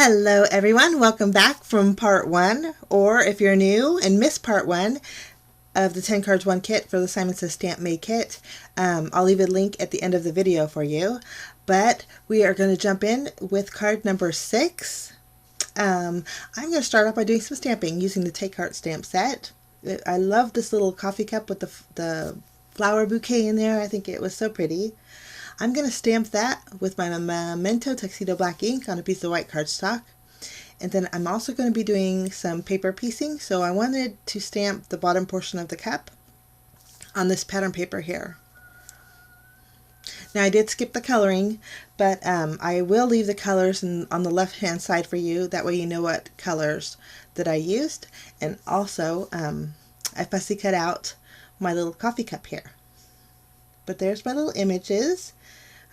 Hello everyone, welcome back from part 1, or if you're new and missed part 1 of the 10 cards 1 kit for the C&CT Stamp May kit, I'll leave a link at the end of the video for you, but we are going to jump in with card number 6. I'm going to start off by doing some stamping using the Take Heart stamp set. I love this little coffee cup with the flower bouquet in there. I think it was so pretty. I'm going to stamp that with my Memento Tuxedo Black ink on a piece of white cardstock. And then I'm also going to be doing some paper piecing, so I wanted to stamp the bottom portion of the cup on this pattern paper here. Now I did skip the coloring, but I will leave the colors on the left hand side for you, that way you know what colors that I used. And also I fussy cut out my little coffee cup here. But there's my little images.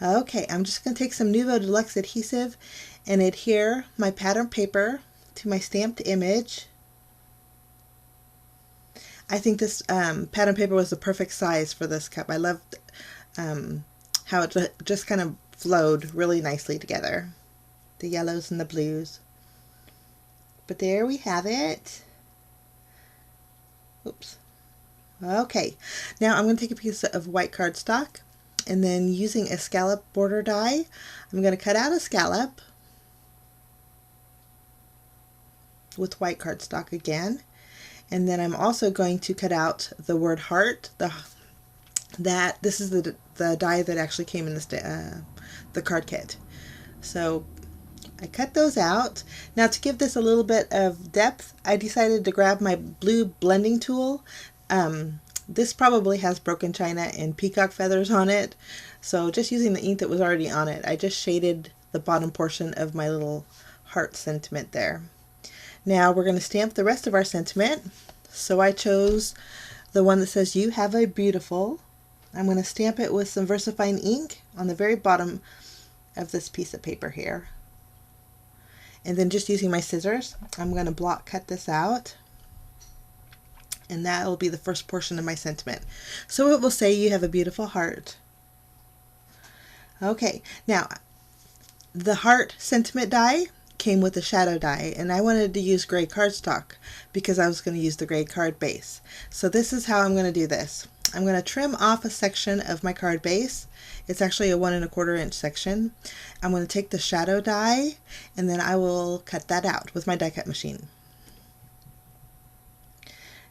Okay, I'm just going to take some Nuvo Deluxe adhesive and adhere my pattern paper to my stamped image. I think this pattern paper was the perfect size for this cup. I loved how it just kind of flowed really nicely together. The yellows and the blues. But there we have it. Oops. Okay, now I'm going to take a piece of white cardstock, and then using a scallop border die, I'm going to cut out a scallop with white cardstock again, and then I'm also going to cut out the word heart. This is the die that actually came in the card kit. So I cut those out. Now to give this a little bit of depth, I decided to grab my blue blending tool. This probably has broken china and peacock feathers on it, so just using the ink that was already on it, I just shaded the bottom portion of my little heart sentiment there. Now we're going to stamp the rest of our sentiment, so I chose the one that says "You have a beautiful." I'm going to stamp it with some VersaFine ink on the very bottom of this piece of paper here. And then just using my scissors, I'm going to block cut this out. And that will be the first portion of my sentiment. So it will say "You have a beautiful heart." Okay, now the heart sentiment die came with a shadow die, and I wanted to use gray cardstock because I was going to use the gray card base. So this is how I'm going to do this. I'm going to trim off a section of my card base. It's actually a 1 1/4 inch section. I'm going to take the shadow die, and then I will cut that out with my die cut machine.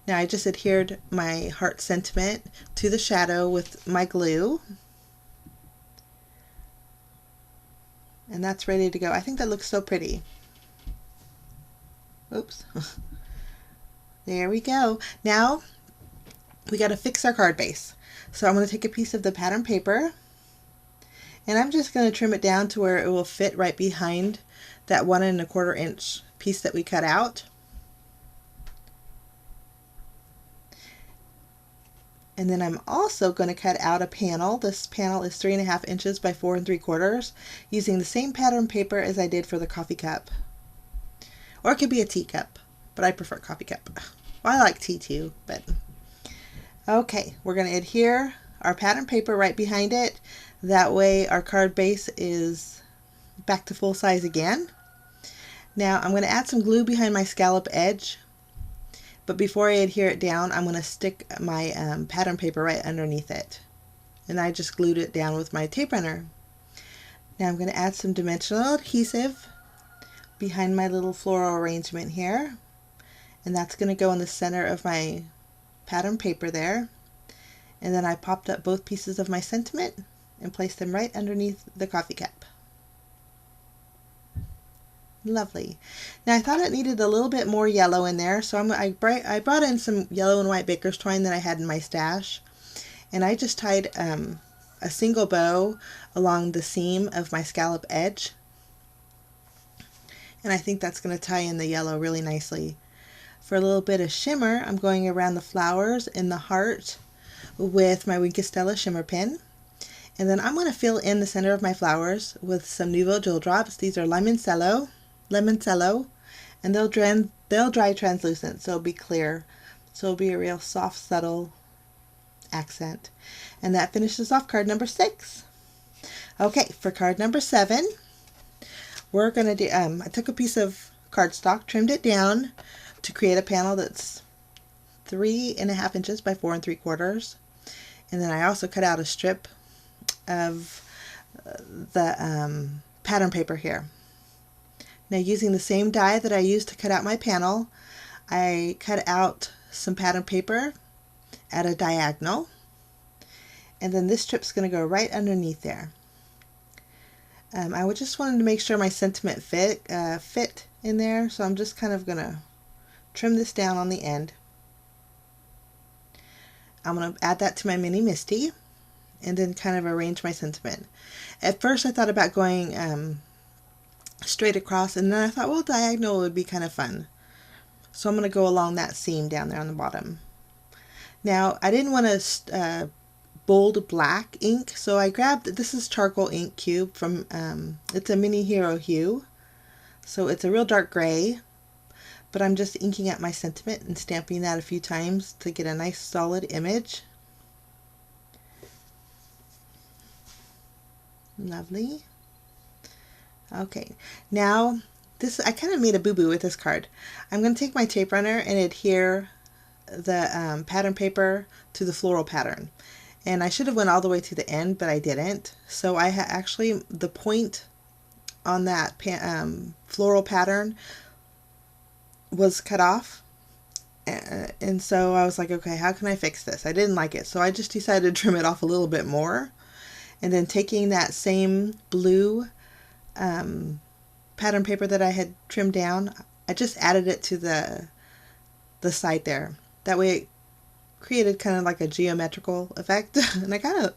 Now I just adhered my heart sentiment to the shadow with my glue. And that's ready to go. I think that looks so pretty. Oops. There we go. Now we got to fix our card base. So I'm going to take a piece of the pattern paper, and I'm just going to trim it down to where it will fit right behind that 1 1/4 inch piece that we cut out. And then I'm also going to cut out a panel. This panel is 3.5 inches by 4 3/4, using the same pattern paper as I did for the coffee cup. Or it could be a teacup, but I prefer coffee cup. Well, I like tea too, but okay, we're going to adhere our pattern paper right behind it. That way our card base is back to full size again. Now I'm going to add some glue behind my scallop edge. But before I adhere it down, I'm going to stick my pattern paper right underneath it. And I just glued it down with my tape runner. Now I'm going to add some dimensional adhesive behind my little floral arrangement here. And that's going to go in the center of my pattern paper there. And then I popped up both pieces of my sentiment and placed them right underneath the coffee cup. Lovely. Now I thought it needed a little bit more yellow in there, so I brought in some yellow and white baker's twine that I had in my stash, and I just tied a single bow along the seam of my scallop edge, and I think that's going to tie in the yellow really nicely. For a little bit of shimmer, I'm going around the flowers in the heart with my Wink of Stella shimmer pin. And then I'm going to fill in the center of my flowers with some Nuvo Jewel Drops. These are Limoncello, and they'll dry translucent, so it'll be clear. So it'll be a real soft, subtle accent. And that finishes off card number 6. Okay, for card number 7, we're going to do, I took a piece of cardstock, trimmed it down to create a panel that's 3.5 inches by 4 3/4. And then I also cut out a strip of the pattern paper here. Now, using the same die that I used to cut out my panel, I cut out some pattern paper at a diagonal, and then this strip's going to go right underneath there. I just wanted to make sure my sentiment fit in there, so I'm just kind of going to trim this down on the end. I'm going to add that to my mini Misty and then kind of arrange my sentiment. At first I thought about going straight across, and then I thought, well, diagonal would be kind of fun. So I'm going to go along that seam down there on the bottom. Now, I didn't want to bold black ink, so I grabbed, this is charcoal ink cube from, it's a Mini Hero Hue. So it's a real dark gray, but I'm just inking out my sentiment and stamping that a few times to get a nice solid image. Lovely. Okay, now this, I kind of made a boo-boo with this card. I'm going to take my tape runner and adhere the pattern paper to the floral pattern. And I should have went all the way to the end, but I didn't. So I actually, the point on that floral pattern was cut off. And so I was like, okay, how can I fix this? I didn't like it. So I just decided to trim it off a little bit more. And then taking that same blue pattern paper that I had trimmed down, I just added it to the side there. That way it created kind of like a geometrical effect. And I kind of,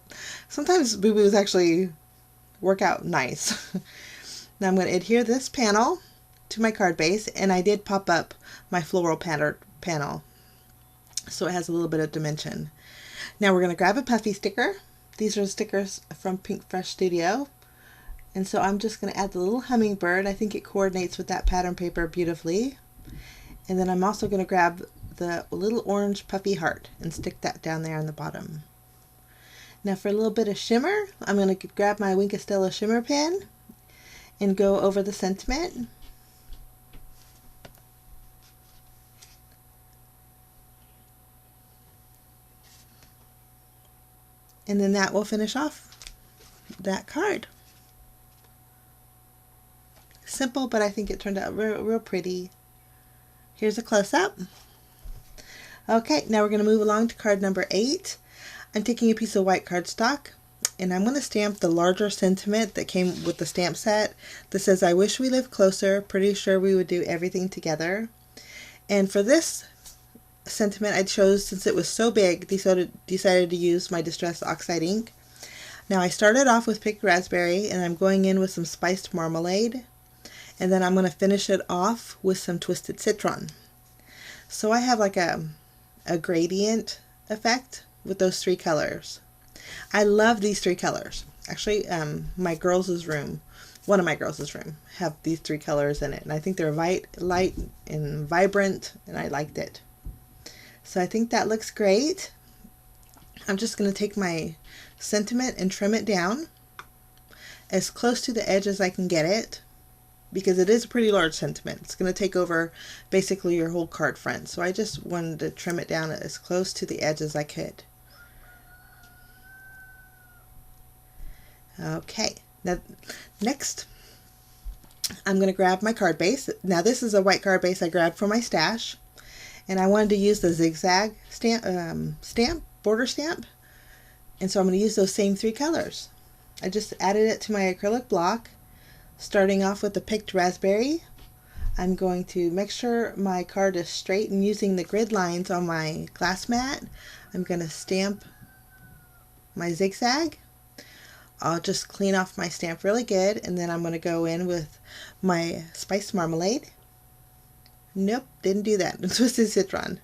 sometimes boo-boos actually work out nice. Now I'm going to adhere this panel to my card base, and I did pop up my floral panel so it has a little bit of dimension. Now we're going to grab a puffy sticker. These are stickers from Pink Fresh Studio. And so I'm just going to add the little hummingbird. I think it coordinates with that pattern paper beautifully. And then I'm also going to grab the little orange puffy heart and stick that down there on the bottom. Now for a little bit of shimmer, I'm going to grab my Wink of Stella shimmer pen and go over the sentiment. And then that will finish off that card. Simple, but I think it turned out real pretty. Here's a close-up. Okay, now we're going to move along to card number 8. I'm taking a piece of white cardstock, and I'm going to stamp the larger sentiment that came with the stamp set that says, "I wish we lived closer, pretty sure we would do everything together." And for this sentiment I chose, since it was so big, decided to use my Distress Oxide ink. Now I started off with picked raspberry, and I'm going in with some spiced marmalade, and then I'm going to finish it off with some twisted citron. So I have like a gradient effect with those 3 colors. I love these 3 colors. Actually, my girls' room, one of my girls' room, have these 3 colors in it, and I think they're light and vibrant, and I liked it. So I think that looks great. I'm just going to take my sentiment and trim it down as close to the edge as I can get it, because it is a pretty large sentiment. It's going to take over basically your whole card front. So I just wanted to trim it down as close to the edge as I could. Okay, now next I'm going to grab my card base. Now this is a white card base I grabbed from my stash, and I wanted to use the zigzag border stamp, and so I'm going to use those same 3 colors. I just added it to my acrylic block. Starting off with the picked raspberry, I'm going to make sure my card is straight, and using the grid lines on my glass mat, I'm going to stamp my zigzag. I'll just clean off my stamp really good, and then I'm going to go in with my spiced marmalade. Nope, didn't do that. Twisted citron.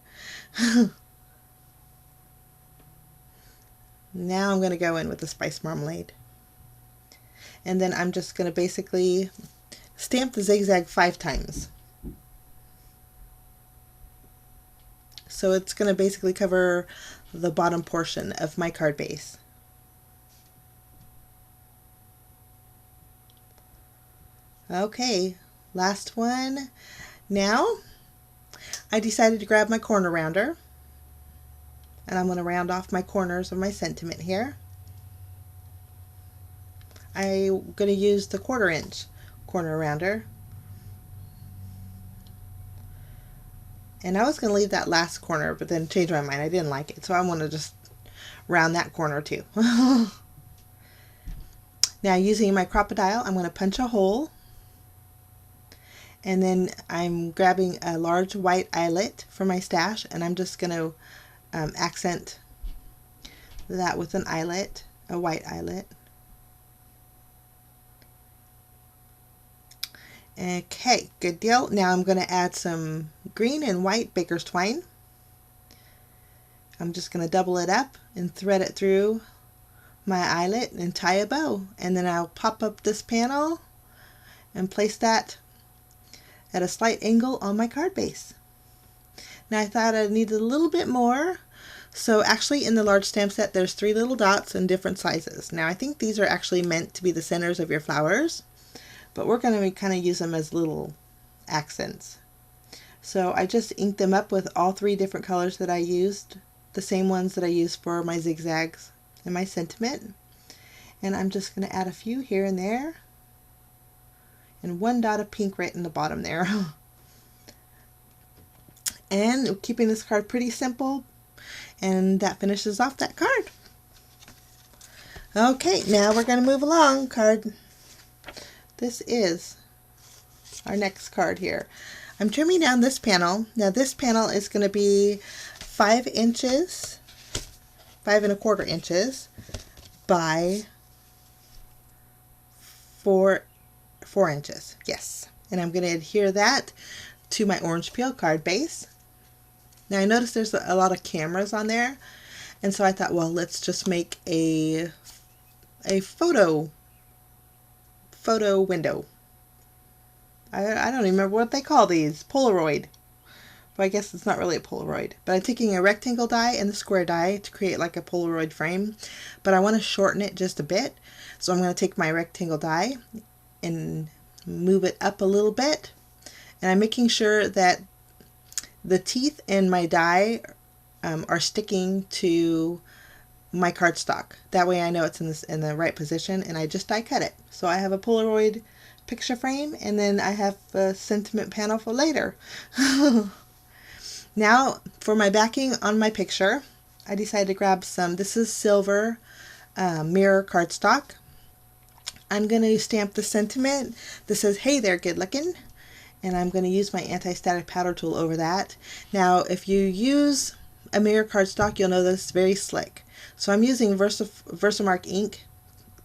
Now I'm going to go in with the spiced marmalade. And then I'm just going to basically stamp the zigzag 5 times. So it's going to basically cover the bottom portion of my card base. Okay, last one. Now, I decided to grab my corner rounder, and I'm going to round off my corners of my sentiment here. I'm going to use the 1/4 inch corner rounder. And I was going to leave that last corner, but then changed my mind. I didn't like it, so I want to just round that corner too. Now, using my crocodile, I'm going to punch a hole. And then I'm grabbing a large white eyelet for my stash, and I'm just going to accent that with an eyelet, a white eyelet. Okay, good deal. Now I'm going to add some green and white baker's twine. I'm just going to double it up and thread it through my eyelet and tie a bow. And then I'll pop up this panel and place that at a slight angle on my card base. Now I thought I needed a little bit more. So actually in the large stamp set there's 3 little dots in different sizes. Now I think these are actually meant to be the centers of your flowers, but we're going to kind of use them as little accents. So I just inked them up with all 3 different colors that I used, the same ones that I used for my zigzags and my sentiment. And I'm just going to add a few here and there, and 1 dot of pink right in the bottom there. And keeping this card pretty simple, and that finishes off that card. Okay, now we're going to move along. This is our next card here. I'm trimming down this panel. Now this panel is going to be 5 inches, 5¼ inches by 4 inches. Yes. And I'm going to adhere that to my orange peel card base. Now I noticed there's a lot of cameras on there, and so I thought, well, let's just make a photo window. I don't even remember what they call these. Polaroid. But I guess it's not really a Polaroid. But I'm taking a rectangle die and the square die to create like a Polaroid frame. But I want to shorten it just a bit. So I'm going to take my rectangle die and move it up a little bit. And I'm making sure that the teeth in my die are sticking to my cardstock. That way I know it's in the right position, and I just die cut it. So I have a Polaroid picture frame, and then I have a sentiment panel for later. Now for my backing on my picture, I decided to grab some, this is silver mirror cardstock. I'm going to stamp the sentiment that says, "Hey there, good looking." And I'm going to use my anti-static powder tool over that. Now if you use a mirror cardstock, you'll know that it's very slick. So I'm using Versamark ink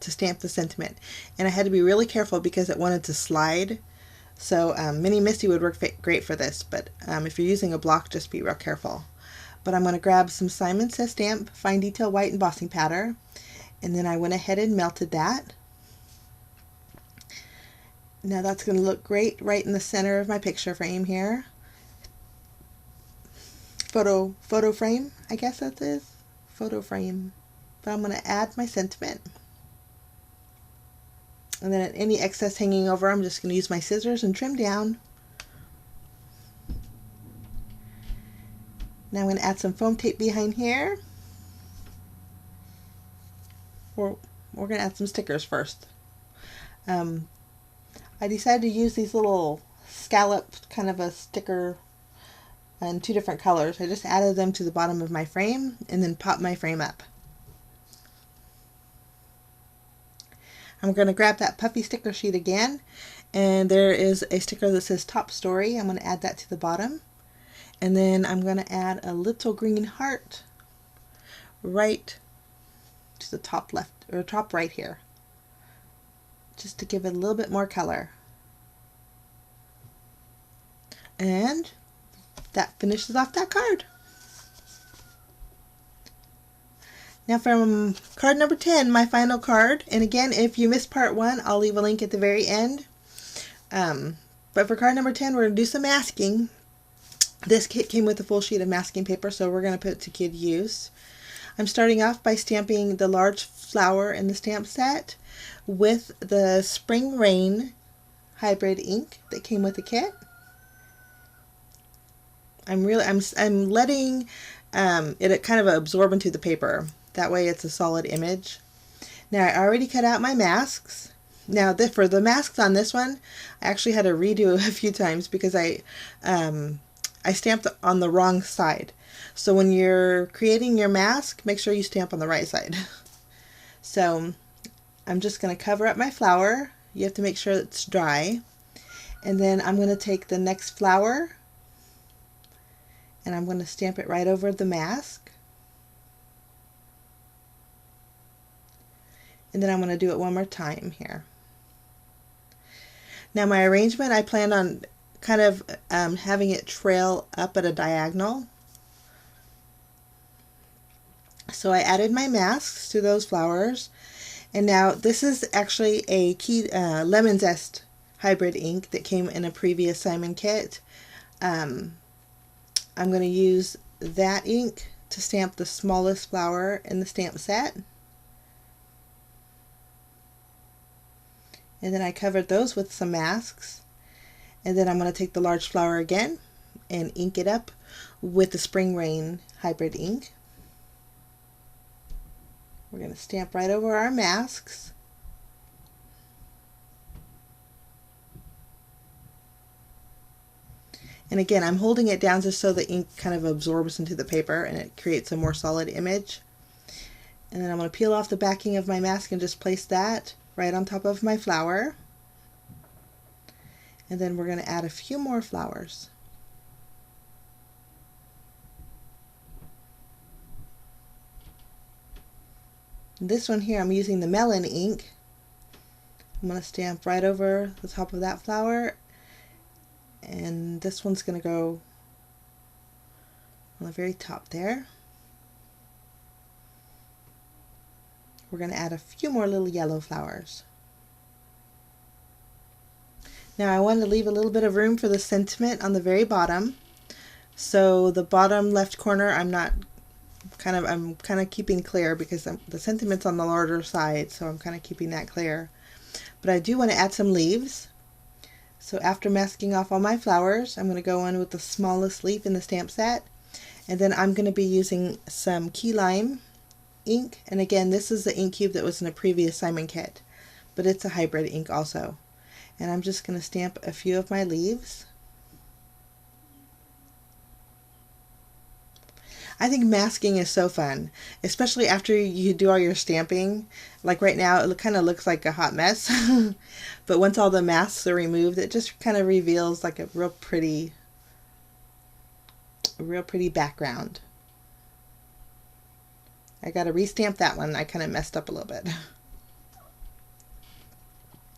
to stamp the sentiment. And I had to be really careful because it wanted to slide. So Mini Misty would work great for this, but if you're using a block, just be real careful. But I'm going to grab some Simon Says Stamp Fine Detail White Embossing Powder, and then I went ahead and melted that. Now that's going to look great right in the center of my picture frame here. Photo frame, I guess that is. Photo frame. But I'm going to add my sentiment. And then any excess hanging over, I'm just going to use my scissors and trim down. Now I'm going to add some foam tape behind here. We're going to add some stickers first. I decided to use these little scalloped kind of a sticker in 2 different colors. I just added them to the bottom of my frame and then popped my frame up. I'm going to grab that puffy sticker sheet again, and there is a sticker that says Top Story. I'm going to add that to the bottom, and then I'm going to add a little green heart right to the top left, or top right here, just to give it a little bit more color. And that finishes off that card. Now from card number 10, my final card, and again, if you missed part 1, I'll leave a link at the very end. But for card number 10, we're going to do some masking. This kit came with a full sheet of masking paper, so we're going to put it to good use. I'm starting off by stamping the large flower in the stamp set with the Spring Rain hybrid ink that came with the kit. I'm letting it kind of absorb into the paper. That way it's a solid image. Now I already cut out my masks. Now for the masks on this one, I actually had to redo a few times because I stamped on the wrong side. So when you're creating your mask, make sure you stamp on the right side. So I'm just going to cover up my flower. You have to make sure it's dry. And then I'm going to take the next flower and I'm going to stamp it right over the mask. And then I'm going to do it one more time here. Now my arrangement, I planned on kind of having it trail up at a diagonal. So I added my masks to those flowers. And now this is actually a lemon zest hybrid ink that came in a previous Simon kit. I'm going to use that ink to stamp the smallest flower in the stamp set. And then I covered those with some masks. And then I'm going to take the large flower again and ink it up with the Spring Rain hybrid ink. We're going to stamp right over our masks. And again, I'm holding it down just so the ink kind of absorbs into the paper and it creates a more solid image. And then I'm going to peel off the backing of my mask and just place that right on top of my flower. And then we're going to add a few more flowers. This one here, I'm using the melon ink. I'm going to stamp right over the top of that flower. And this one's going to go on the very top there. We're going to add a few more little yellow flowers. Now I wanted to leave a little bit of room for the sentiment on the very bottom. So the bottom left corner I'm kind of keeping clear because the sentiment's on the larger side, so I'm kind of keeping that clear. But I do want to add some leaves. So after masking off all my flowers, I'm going to go in with the smallest leaf in the stamp set. And then I'm going to be using some key lime ink. And again, this is the ink cube that was in a previous Simon kit, but it's a hybrid ink also. And I'm just going to stamp a few of my leaves. I think masking is so fun, especially after you do all your stamping. Like right now, it kind of looks like a hot mess, but once all the masks are removed, it just kind of reveals like a real pretty background. I got to restamp that one. I kind of messed up a little bit.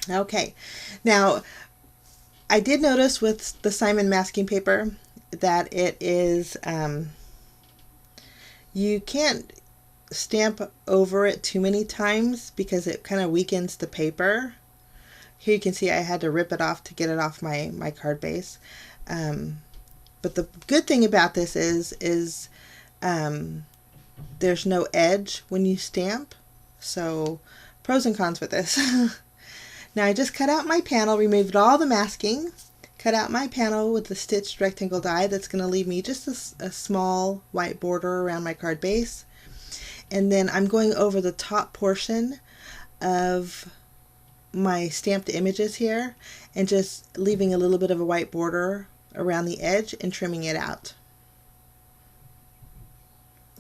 Okay, now I did notice with the Simon masking paper that it is you can't stamp over it too many times because it kind of weakens the paper. Here you can see I had to rip it off to get it off my card base. But the good thing about this is there's no edge when you stamp. So pros and cons with this. Now I just cut out my panel, removed all the masking, cut out my panel with the stitched rectangle die that's going to leave me just a small white border around my card base. And then I'm going over the top portion of my stamped images here and just leaving a little bit of a white border around the edge and trimming it out.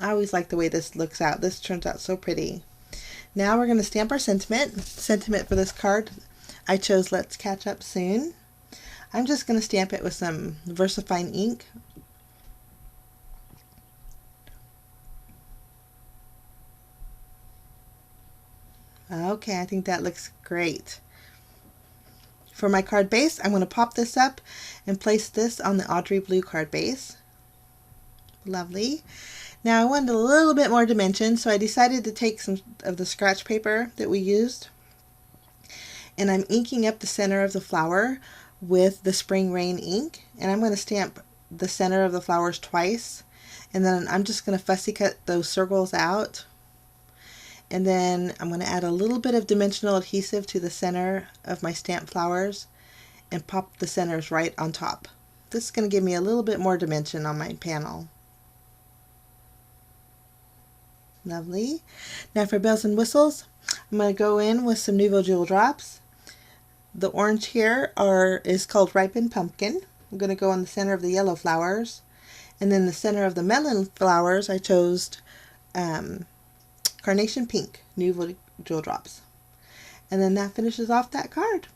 I always like the way this looks out. This turns out so pretty. Now we're going to stamp our sentiment. Sentiment for this card, I chose Let's Catch Up Soon. I'm just going to stamp it with some VersaFine ink. Okay, I think that looks great. For my card base, I'm going to pop this up and place this on the Audrey Blue card base. Lovely. Now I wanted a little bit more dimension, so I decided to take some of the scratch paper that we used, and I'm inking up the center of the flower with the Spring Rain ink, and I'm going to stamp the center of the flowers twice, and then I'm just going to fussy cut those circles out, and then I'm going to add a little bit of dimensional adhesive to the center of my stamped flowers, and pop the centers right on top. This is going to give me a little bit more dimension on my panel. Lovely. Now for bells and whistles, I'm going to go in with some Nouveau Jewel drops. The orange here is called Ripened Pumpkin. I'm going to go on the center of the yellow flowers. And then the center of the melon flowers, I chose Carnation Pink, Nouveau Jewel drops. And then that finishes off that card.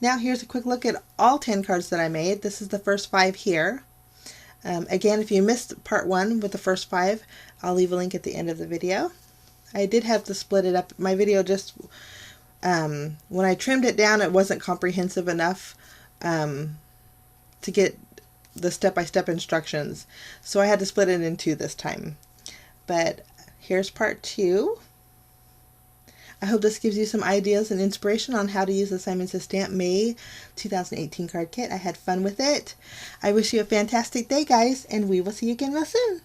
Now here's a quick look at all 10 cards that I made. This is the first 5 here. Again, if you missed part 1 with the first 5, I'll leave a link at the end of the video. I did have to split it up. My video just, when I trimmed it down, it wasn't comprehensive enough to get the step-by-step instructions. So I had to split it in 2 this time. But here's part 2. I hope this gives you some ideas and inspiration on how to use the C&CT Stamp May 2018 card kit. I had fun with it. I wish you a fantastic day, guys, and we will see you again real soon.